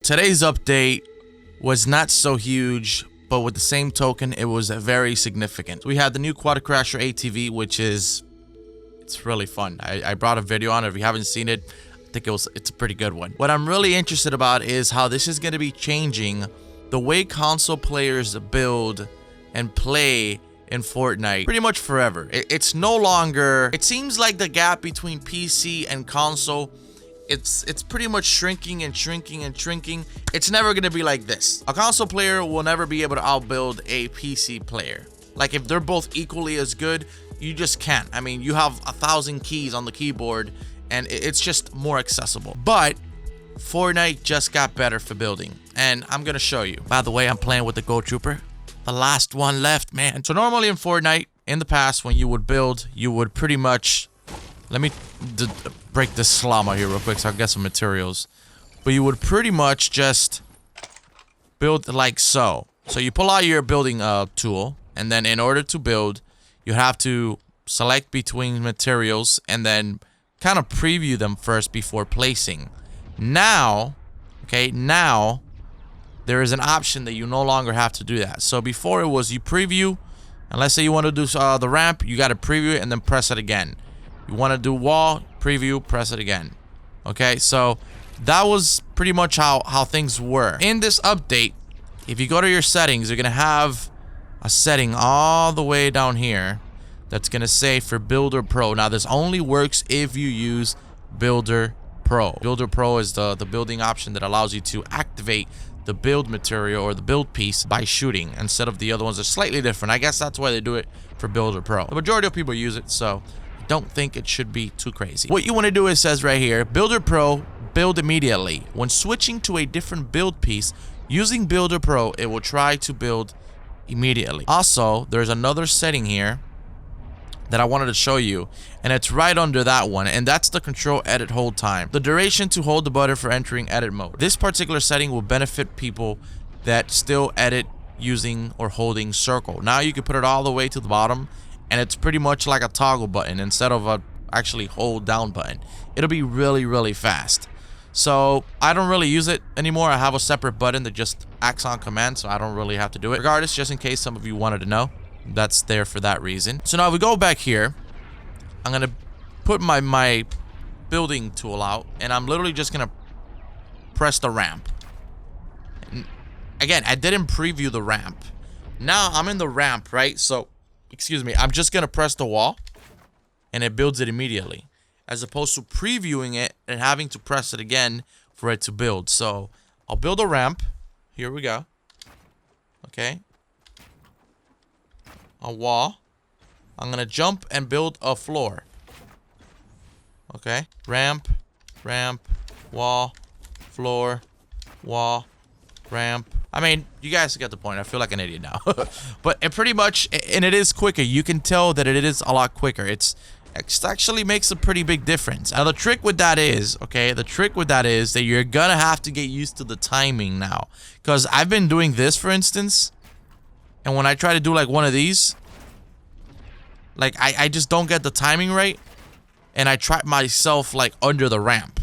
Today's update was not so huge, but with the same token, it was very significant. We had the new Quad Crasher ATV, which is, it's really fun. I brought a video on it. If you haven't seen it, I think it's a pretty good one. What I'm really interested about is how this is going to be changing the way console players build and play in Fortnite pretty much forever. It's no longer, it seems like the gap between PC and console, it's pretty much shrinking and shrinking and shrinking. It's never gonna be like this. A console player will never be able to outbuild a PC player. Like if they're both equally as good, you just can't. I mean, you have 1,000 keys on the keyboard and it's just more accessible. But Fortnite just got better for building, and I'm gonna show you. By the way, I'm playing with the Gold Trooper. The last one left, man. So normally in Fortnite, in the past, when you would build, you would pretty much, let me break this llama here real quick so I can get some materials. But you would pretty much just build like so. So you pull out your building tool, and then in order to build, you have to select between materials and then kind of preview them first before placing. Now, okay, now there is an option that you no longer have to do that. So before it was you preview, and let's say you want to do the ramp, you got to preview it and then press it again. You want to do wall, preview, press it again. Okay, so that was pretty much how things were. In this update, if you go to your settings, you're going to have a setting all the way down here that's going to say for Builder Pro. Now, this only works if you use Builder Pro. Builder Pro is the building option that allows you to activate the build material or the build piece by shooting instead of the other ones. Are slightly different. I guess that's why they do it for Builder Pro. The majority of people use it, so I don't think it should be too crazy. What you want to do, it says right here, Builder Pro, build immediately. When switching to a different build piece, using Builder Pro, it will try to build immediately. Also, there's another setting here that I wanted to show you, and it's right under that one, and that's the control edit hold time. The duration to hold the button for entering edit mode. This particular setting will benefit people that still edit using or holding circle. Now you can put it all the way to the bottom, and it's pretty much like a toggle button instead of a actually hold down button. It'll be really, really fast. So I don't really use it anymore. I have a separate button that just acts on command, so I don't really have to do it. Regardless, just in case some of you wanted to know, that's there for that reason. So now if we go back here, I'm gonna put my building tool out, and I'm literally just gonna press the ramp. And again, I didn't preview the ramp. Now I'm in the ramp, right? So excuse me, I'm just gonna press the wall and it builds it immediately, as opposed to previewing it and having to press it again for it to build. So I'll build a ramp. Here we go. Okay, a wall. I'm gonna jump and build a floor. Okay, ramp, ramp, wall, floor, wall, ramp. I mean, you guys get the point. I feel like an idiot now. But it pretty much, and it is quicker. You can tell that it is a lot quicker. It actually makes a pretty big difference. Now the trick with that is, okay, the trick with that is that you're gonna have to get used to the timing now. Because I've been doing this, for instance, and when I try to do like one of these, like I just don't get the timing right, and I trap myself like under the ramp,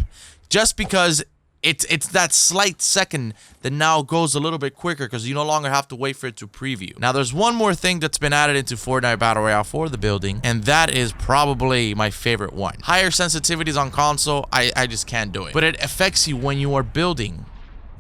just because it's that slight second that now goes a little bit quicker because you no longer have to wait for it to preview. Now there's one more thing that's been added into Fortnite Battle Royale for the building, and that is probably my favorite one. Higher sensitivities on console, I just can't do it, but it affects you when you are building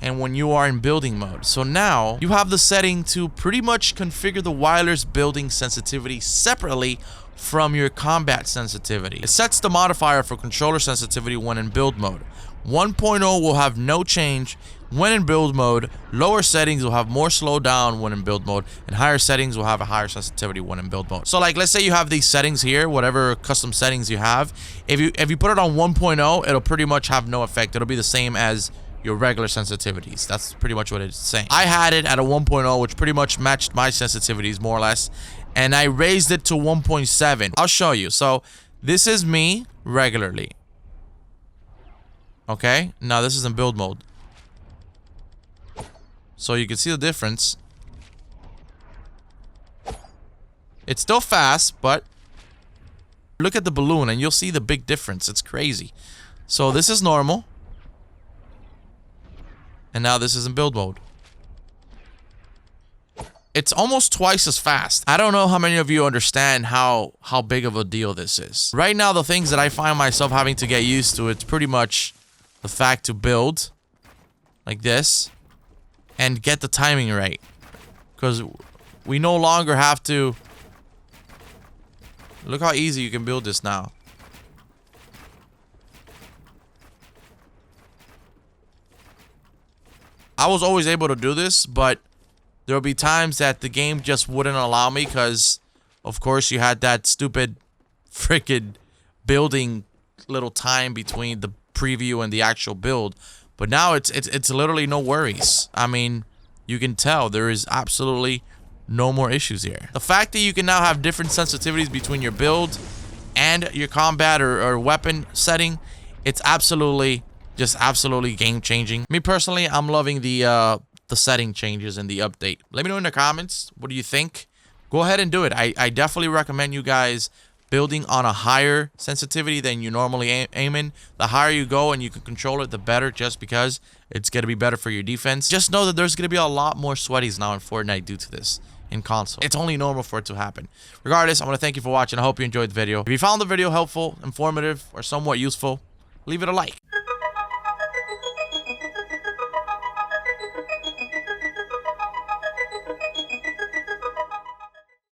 and when you are in building mode. So now you have the setting to pretty much configure the wireless building sensitivity separately from your combat sensitivity. It sets the modifier for controller sensitivity when in build mode. 1.0 will have no change when in build mode. Lower settings will have more slowdown when in build mode, and higher settings will have a higher sensitivity when in build mode. So like, let's say you have these settings here, whatever custom settings you have. If you put it on 1.0, it'll pretty much have no effect. It'll be the same as your regular sensitivities. That's pretty much what it's saying. I had it at a 1.0, which pretty much matched my sensitivities more or less, and I raised it to 1.7. I'll show you. So this is me regularly. Okay, now this is in build mode. So you can see the difference. It's still fast, but look at the balloon and you'll see the big difference. It's crazy. So this is normal. And now this is in build mode. It's almost twice as fast. I don't know how many of you understand how big of a deal this is. Right now, the things that I find myself having to get used to, it's pretty much the fact to build like this and get the timing right. Because we no longer have to... Look how easy you can build this now. I was always able to do this, but there'll be times that the game just wouldn't allow me because, of course, you had that stupid freaking building little time between the preview and the actual build. But now it's literally no worries. I mean, you can tell there is absolutely no more issues here. The fact that you can now have different sensitivities between your build and your combat or weapon setting, it's absolutely game changing. Me personally, I'm loving the setting changes in the update. Let me know in the comments, what do you think? Go ahead and do it. I definitely recommend you guys building on a higher sensitivity than you normally aim in. The higher you go and you can control it, the better, just because it's going to be better for your defense. Just know that there's going to be a lot more sweaties now in Fortnite due to this in console. It's only normal for it to happen. Regardless, I want to thank you for watching. I hope you enjoyed the video. If you found the video helpful, informative, or somewhat useful, leave it a like.